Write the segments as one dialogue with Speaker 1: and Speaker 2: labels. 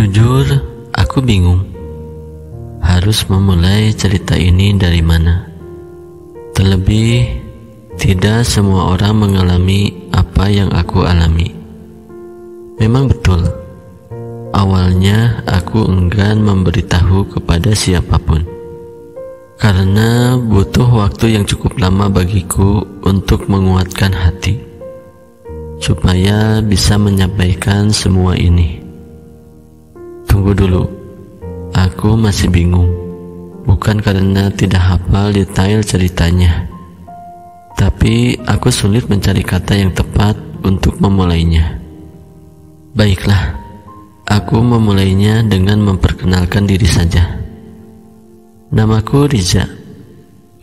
Speaker 1: Jujur, aku bingung harus memulai cerita ini dari mana. Terlebih, tidak semua orang mengalami apa yang aku alami. Memang betul, awalnya aku enggan memberitahu kepada siapapun, karena butuh waktu yang cukup lama bagiku untuk menguatkan hati, supaya bisa menyampaikan semua ini. Tunggu dulu, aku masih bingung. Bukan karena tidak hafal detail ceritanya, tapi aku sulit mencari kata yang tepat untuk memulainya. Baiklah, aku memulainya dengan memperkenalkan diri saja. Namaku Riza,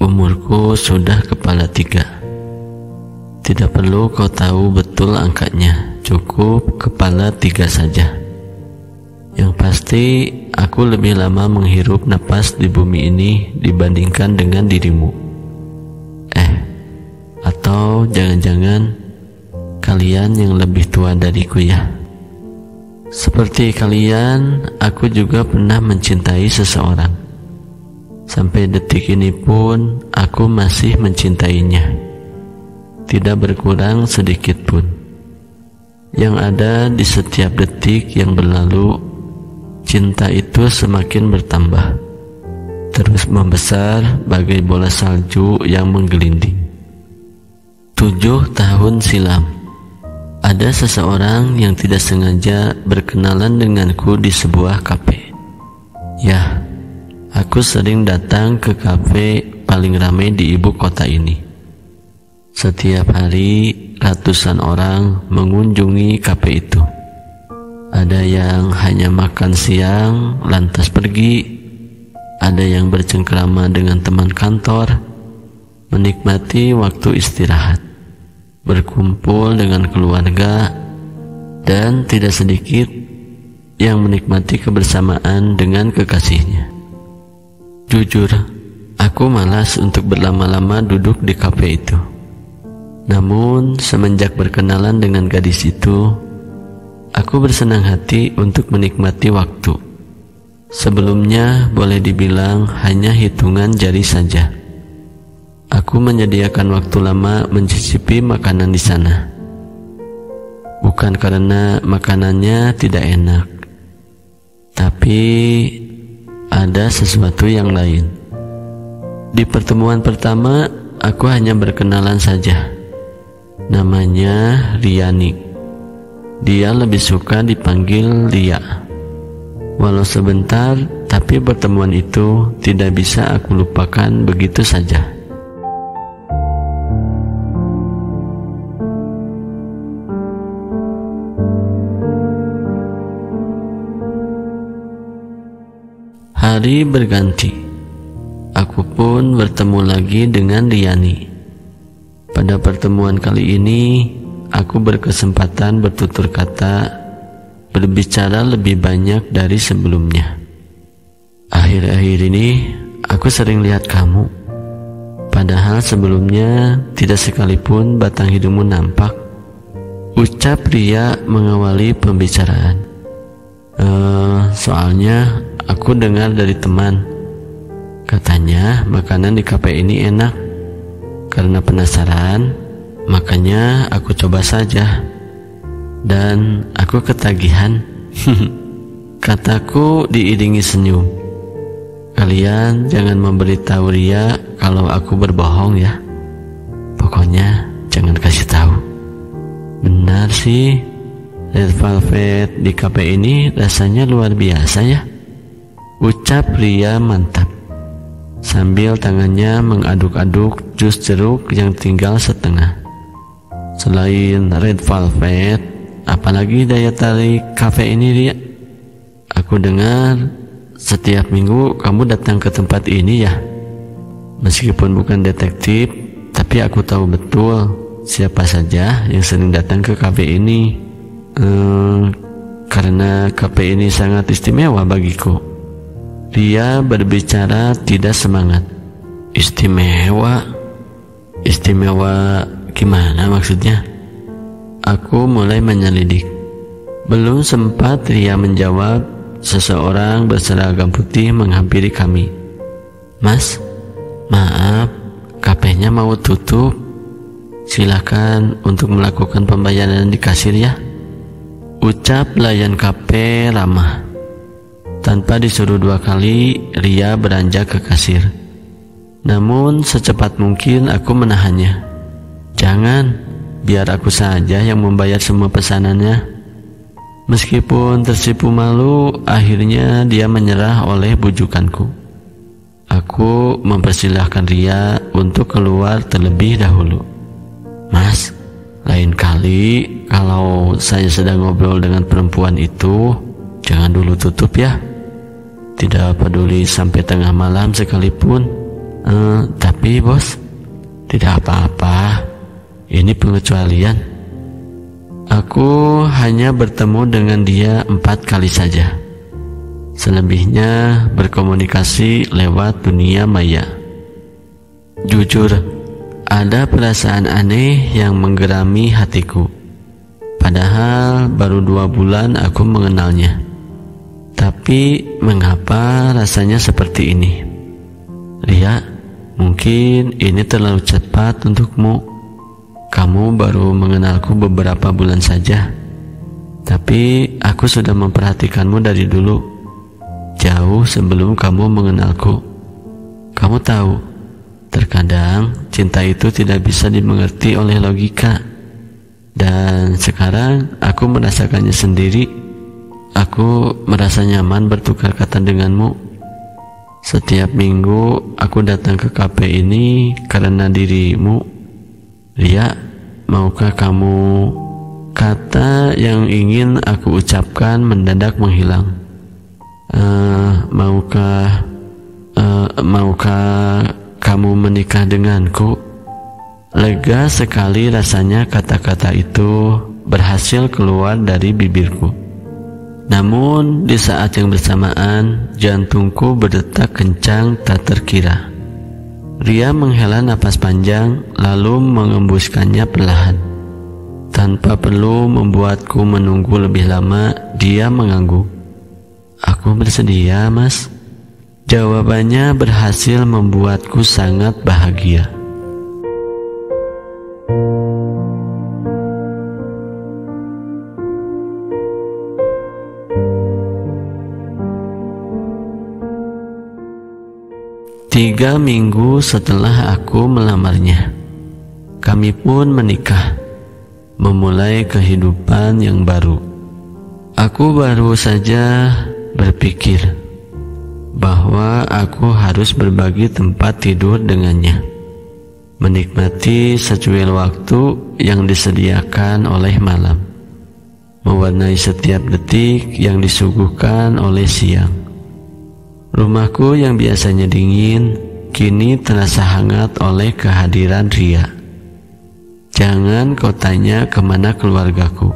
Speaker 1: umurku sudah kepala 3. Tidak perlu kau tahu betul angkanya, cukup kepala 3 saja. Yang pasti, aku lebih lama menghirup napas di bumi ini dibandingkan dengan dirimu. Atau jangan-jangan kalian yang lebih tua dariku ya. Seperti kalian, aku juga pernah mencintai seseorang. Sampai detik ini pun aku masih mencintainya. Tidak berkurang sedikit pun. Yang ada di setiap detik yang berlalu, cinta itu semakin bertambah, terus membesar bagai bola salju yang menggelinding. 7 tahun silam, ada seseorang yang tidak sengaja berkenalan denganku di sebuah kafe. Ya, aku sering datang ke kafe paling ramai di ibu kota ini. Setiap hari, ratusan orang mengunjungi kafe itu. Ada yang hanya makan siang lantas pergi, ada yang bercengkrama dengan teman kantor, menikmati waktu istirahat, berkumpul dengan keluarga, dan tidak sedikit yang menikmati kebersamaan dengan kekasihnya. Jujur, aku malas untuk berlama-lama duduk di kafe itu. Namun semenjak berkenalan dengan gadis itu, aku bersenang hati untuk menikmati waktu. Sebelumnya boleh dibilang hanya hitungan jari saja. Aku menyediakan waktu lama mencicipi makanan di sana. Bukan karena makanannya tidak enak, tapi ada sesuatu yang lain. Di pertemuan pertama, aku hanya berkenalan saja. Namanya Riani. Dia lebih suka dipanggil Lia. Walau sebentar, tapi pertemuan itu tidak bisa aku lupakan begitu saja. Hari berganti. Aku pun bertemu lagi dengan Riani. Pada pertemuan kali ini, aku berkesempatan bertutur kata, berbicara lebih banyak dari sebelumnya. Akhir-akhir ini, aku sering lihat kamu. Padahal sebelumnya, tidak sekalipun batang hidungmu nampak. Ucap Ria mengawali pembicaraan. Soalnya, aku dengar dari teman. Katanya, makanan di kafe ini enak. Karena penasaran, makanya aku coba saja. Dan aku ketagihan. Kataku diiringi senyum. Kalian jangan memberitahu Ria kalau aku berbohong ya. Pokoknya jangan kasih tahu. Benar sih, Red Velvet di kafe ini rasanya luar biasa ya. Ucap Ria mantap, sambil tangannya mengaduk-aduk jus jeruk yang tinggal setengah. Selain Red Velvet, apalagi daya tarik kafe ini, Ria? Aku dengar setiap minggu kamu datang ke tempat ini ya. Meskipun bukan detektif, tapi aku tahu betul siapa saja yang sering datang ke kafe ini. Karena kafe ini sangat istimewa bagiku. Dia berbicara tidak semangat. Istimewa? Istimewa gimana maksudnya? Aku mulai menyelidik. Belum sempat Ria menjawab, seseorang berseragam putih menghampiri kami. "Mas, maaf, kafenya mau tutup. Silakan untuk melakukan pembayaran di kasir ya," ucap pelayan kafe ramah. Tanpa disuruh 2 kali, Ria beranjak ke kasir. Namun secepat mungkin aku menahannya. "Jangan, biar aku saja yang membayar semua pesanannya." Meskipun tersipu malu, akhirnya dia menyerah oleh bujukanku. Aku mempersilahkan Ria untuk keluar terlebih dahulu. "Mas, lain kali kalau saya sedang ngobrol dengan perempuan itu, jangan dulu tutup ya. Tidak peduli sampai tengah malam sekalipun." Tapi bos, tidak apa-apa. Ini pengecualian. Aku hanya bertemu dengan dia 4 kali saja. Selebihnya berkomunikasi lewat dunia maya. Jujur, ada perasaan aneh yang menggerami hatiku. Padahal baru 2 bulan aku mengenalnya. Tapi mengapa rasanya seperti ini? "Ria, mungkin ini terlalu cepat untukmu. Kamu baru mengenalku beberapa bulan saja. Tapi aku sudah memperhatikanmu dari dulu, jauh sebelum kamu mengenalku. Kamu tahu, terkadang cinta itu tidak bisa dimengerti oleh logika. Dan sekarang aku merasakannya sendiri. Aku merasa nyaman bertukar kata denganmu. Setiap minggu aku datang ke kafe ini karena dirimu. Ria, maukah kamu..." Kata yang ingin aku ucapkan mendadak menghilang. Maukah kamu menikah denganku?" Lega sekali rasanya kata-kata itu berhasil keluar dari bibirku. Namun di saat yang bersamaan, jantungku berdetak kencang tak terkira. Ria menghela napas panjang lalu mengembuskannya perlahan. Tanpa perlu membuatku menunggu lebih lama, dia mengangguk. "Aku bersedia, Mas." Jawabannya berhasil membuatku sangat bahagia. Tiga minggu setelah aku melamarnya, kami pun menikah, memulai kehidupan yang baru. Aku baru saja berpikir bahwa aku harus berbagi tempat tidur dengannya, menikmati secuil waktu yang disediakan oleh malam, mewarnai setiap detik yang disuguhkan oleh siang. Rumahku yang biasanya dingin, kini terasa hangat oleh kehadiran Ria. Jangan kau tanya kemana keluargaku,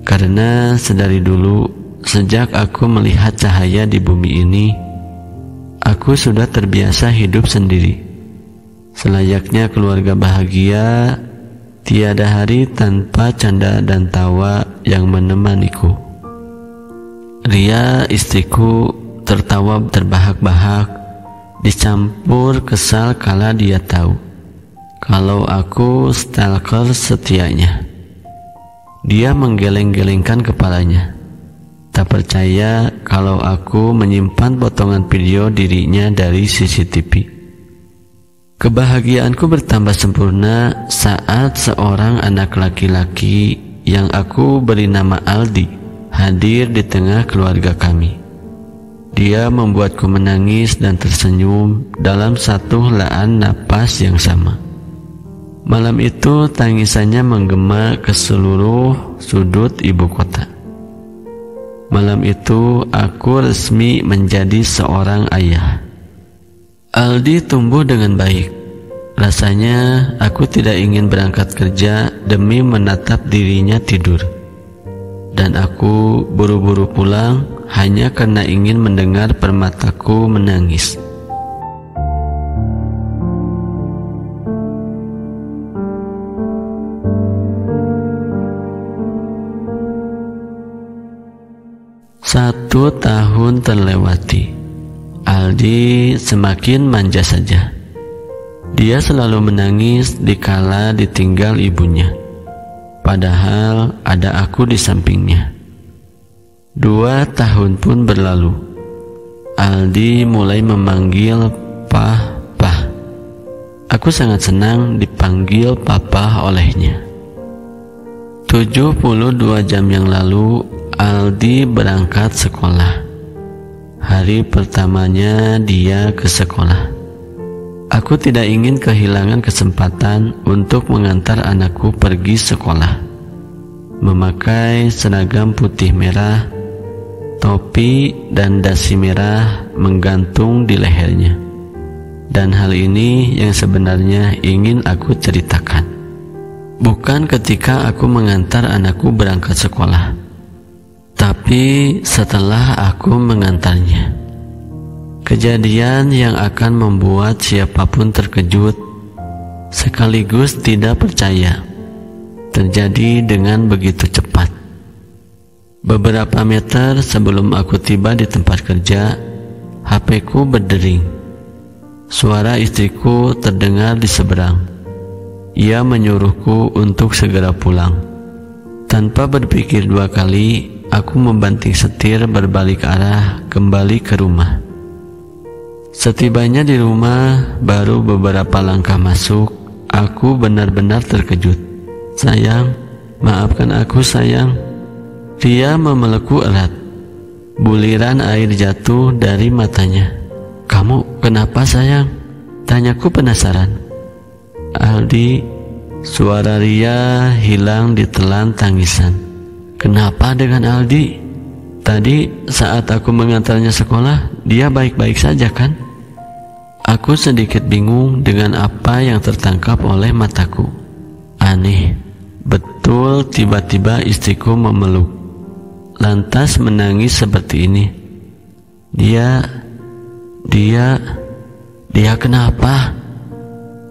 Speaker 1: karena sedari dulu, sejak aku melihat cahaya di bumi ini, aku sudah terbiasa hidup sendiri. Selayaknya keluarga bahagia, tiada hari tanpa canda dan tawa yang menemaniku. Ria, istriku, tertawa terbahak-bahak, dicampur kesal kala dia tahu kalau aku stalker setianya. Dia menggeleng-gelengkan kepalanya, tak percaya kalau aku menyimpan potongan video dirinya dari CCTV. Kebahagiaanku bertambah sempurna saat seorang anak laki-laki yang aku beri nama Aldi hadir di tengah keluarga kami. Dia membuatku menangis dan tersenyum dalam satu helaan napas yang sama. Malam itu tangisannya menggema ke seluruh sudut ibu kota. Malam itu aku resmi menjadi seorang ayah. Aldi tumbuh dengan baik. Rasanya aku tidak ingin berangkat kerja demi menatap dirinya tidur. Dan aku buru-buru pulang hanya karena ingin mendengar permataku menangis. Satu tahun terlewati. Aldi semakin manja saja. Dia selalu menangis dikala ditinggal ibunya, padahal ada aku di sampingnya. 2 tahun pun berlalu. Aldi mulai memanggil Pah. Aku sangat senang dipanggil Papa olehnya. 72 jam yang lalu, Aldi berangkat sekolah. Hari pertamanya dia ke sekolah. Aku tidak ingin kehilangan kesempatan untuk mengantar anakku pergi sekolah. Memakai seragam putih merah, topi dan dasi merah menggantung di lehernya. Dan hal ini yang sebenarnya ingin aku ceritakan. Bukan ketika aku mengantar anakku berangkat sekolah, tapi setelah aku mengantarnya. Kejadian yang akan membuat siapapun terkejut, sekaligus tidak percaya, terjadi dengan begitu cepat. Beberapa meter sebelum aku tiba di tempat kerja, HP-ku berdering. Suara istriku terdengar di seberang. Ia menyuruhku untuk segera pulang. Tanpa berpikir 2 kali, aku membanting setir berbalik arah kembali ke rumah. Setibanya di rumah, baru beberapa langkah masuk, aku benar-benar terkejut. "Sayang, maafkan aku sayang." Dia memelukku erat. Buliran air jatuh dari matanya. "Kamu kenapa sayang?" tanyaku penasaran. "Aldi," suara Ria hilang ditelan tangisan. "Kenapa dengan Aldi? Tadi saat aku mengantarnya sekolah, dia baik-baik saja kan?" Aku sedikit bingung dengan apa yang tertangkap oleh mataku. Aneh, betul tiba-tiba istriku memeluk, lantas menangis seperti ini. Dia kenapa?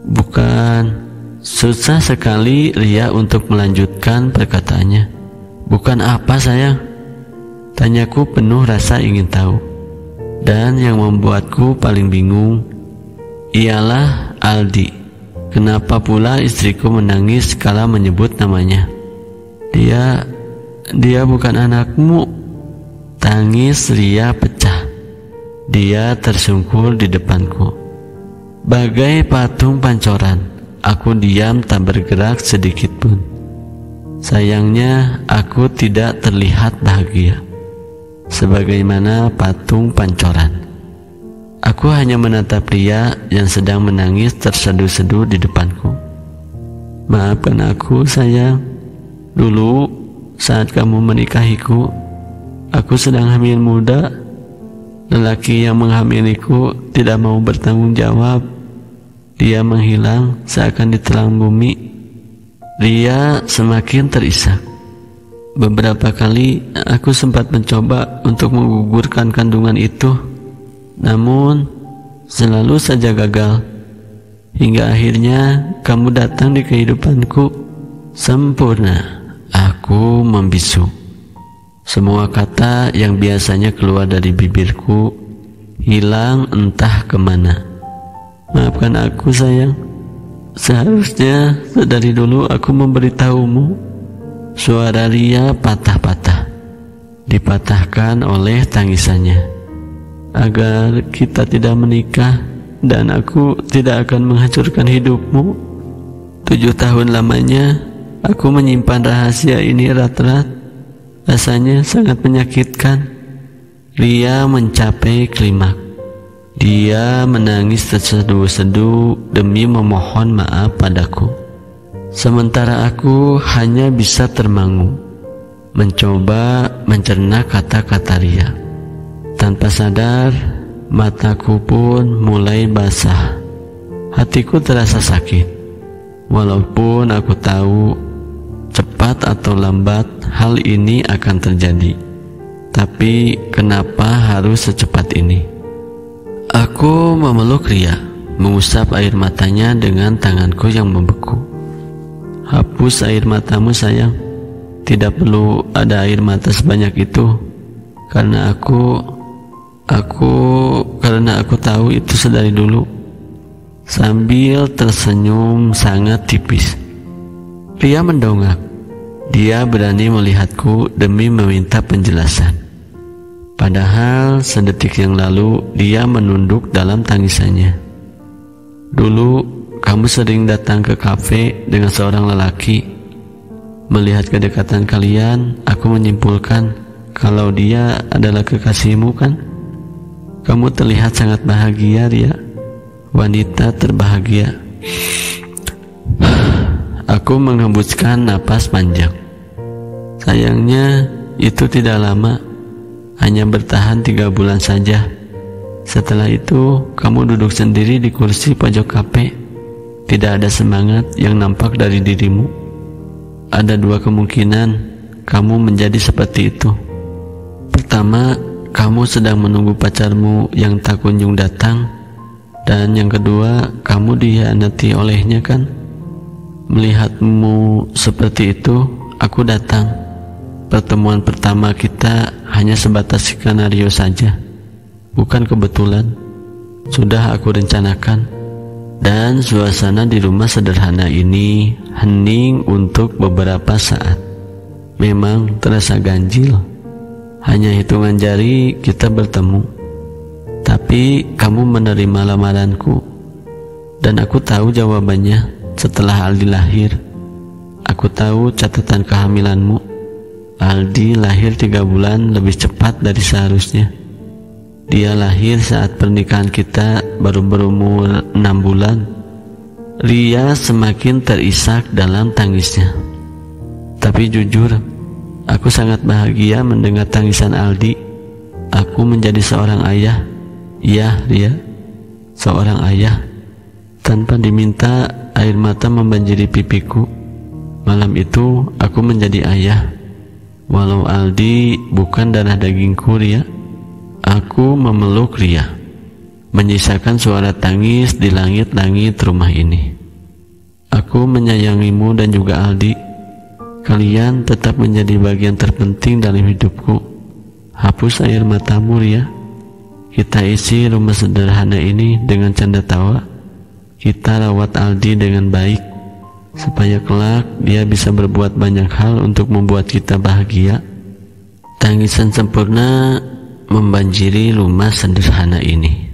Speaker 1: Bukan. Susah sekali Ria untuk melanjutkan perkataannya. "Bukan apa sayang?" tanyaku penuh rasa ingin tahu. Dan yang membuatku paling bingung ialah Aldi. Kenapa pula istriku menangis kala menyebut namanya? Dia bukan anakmu." Tangis Ria pecah. Dia tersungkur di depanku. Bagai patung pancoran, aku diam tak bergerak sedikit pun. Sayangnya aku tidak terlihat bahagia, sebagaimana patung pancoran. Aku hanya menatap Ria yang sedang menangis terseduh-seduh di depanku. "Maafkan aku sayang. Dulu saat kamu menikahiku, aku sedang hamil muda. Lelaki yang menghamiliku tidak mau bertanggung jawab. Dia menghilang seakan ditelan bumi." Ria semakin terisak. Beberapa kali aku sempat mencoba untuk menggugurkan kandungan itu, namun selalu saja gagal. Hingga akhirnya kamu datang di kehidupanku. Sempurna, aku membisu. Semua kata yang biasanya keluar dari bibirku hilang entah kemana. "Maafkan aku sayang. Seharusnya dari dulu aku memberitahumu." Suara Ria patah-patah, dipatahkan oleh tangisannya. "Agar kita tidak menikah dan aku tidak akan menghancurkan hidupmu. 7 tahun lamanya aku menyimpan rahasia ini erat-erat. Rasanya sangat menyakitkan." Ria mencapai klimaks. Dia menangis terseduh-seduh demi memohon maaf padaku. Sementara aku hanya bisa termangu, mencoba mencerna kata-kata Ria. Tanpa sadar, mataku pun mulai basah. Hatiku terasa sakit. Walaupun aku tahu cepat atau lambat hal ini akan terjadi, tapi kenapa harus secepat ini? Aku memeluk Ria, mengusap air matanya dengan tanganku yang membeku. "Hapus air matamu sayang. Tidak perlu ada air mata sebanyak itu. karena aku tahu itu sedari dulu. Sambil tersenyum sangat tipis, Ria mendongak. Dia berani melihatku demi meminta penjelasan. Padahal sedetik yang lalu dia menunduk dalam tangisannya. Dulu kamu sering datang ke kafe dengan seorang lelaki. Melihat kedekatan kalian, aku menyimpulkan kalau dia adalah kekasihmu, kan? Kamu terlihat sangat bahagia, Ria. Wanita terbahagia. Aku menghembuskan napas panjang. Sayangnya itu tidak lama, hanya bertahan 3 bulan saja. Setelah itu kamu duduk sendiri di kursi pojok kafe. Tidak ada semangat yang nampak dari dirimu. Ada 2 kemungkinan kamu menjadi seperti itu. Pertama, kamu sedang menunggu pacarmu yang tak kunjung datang. Dan yang kedua, kamu dikhianati olehnya, kan? Melihatmu seperti itu, aku datang. Pertemuan pertama kita hanya sebatas skenario saja, bukan kebetulan. Sudah aku rencanakan. Dan suasana di rumah sederhana ini hening untuk beberapa saat. Memang terasa ganjil. Hanya hitungan jari kita bertemu. Tapi kamu menerima lamaranku, dan aku tahu jawabannya setelah Aldi lahir. Aku tahu catatan kehamilanmu. Aldi lahir 3 bulan lebih cepat dari seharusnya. Dia lahir saat pernikahan kita baru berumur 6 bulan. Ria semakin terisak dalam tangisnya. Tapi jujur, aku sangat bahagia mendengar tangisan Aldi. Aku menjadi seorang ayah. Iya, Ria, seorang ayah. Tanpa diminta, air mata membanjiri pipiku. Malam itu aku menjadi ayah. Walau Aldi bukan darah dagingku, Ria. Aku memeluk Ria, menyisakan suara tangis di langit-langit rumah ini. Aku menyayangimu dan juga Aldi. Kalian tetap menjadi bagian terpenting dalam hidupku. Hapus air matamu, Ria. Kita isi rumah sederhana ini dengan canda tawa. Kita rawat Aldi dengan baik, supaya kelak dia bisa berbuat banyak hal untuk membuat kita bahagia. Tangisan sempurna membanjiri rumah sederhana ini.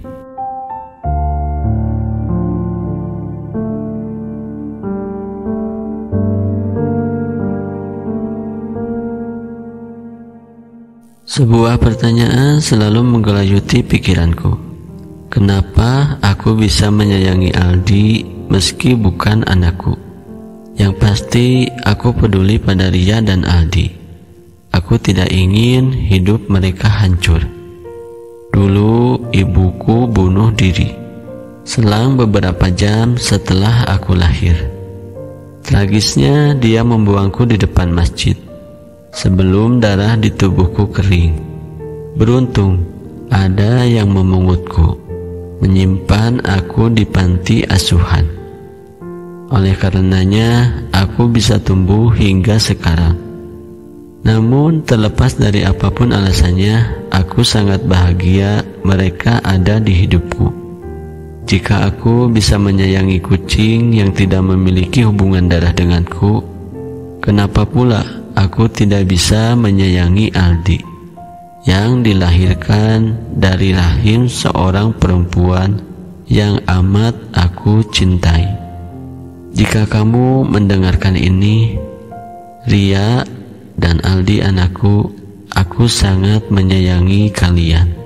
Speaker 1: Sebuah pertanyaan selalu menggelayuti pikiranku. Kenapa aku bisa menyayangi Aldi meski bukan anakku? Yang pasti aku peduli pada Ria dan Aldi. Aku tidak ingin hidup mereka hancur. Dulu ibuku bunuh diri selang beberapa jam setelah aku lahir. Tragisnya dia membuangku di depan masjid sebelum darah di tubuhku kering. Beruntung ada yang memungutku, menyimpan aku di panti asuhan. Oleh karenanya aku bisa tumbuh hingga sekarang. Namun terlepas dari apapun alasannya, aku sangat bahagia mereka ada di hidupku. Jika aku bisa menyayangi kucing yang tidak memiliki hubungan darah denganku, kenapa pula aku tidak bisa menyayangi Aldi yang dilahirkan dari rahim seorang perempuan yang amat aku cintai. Jika kamu mendengarkan ini, Ria dan Aldi anakku, aku sangat menyayangi kalian.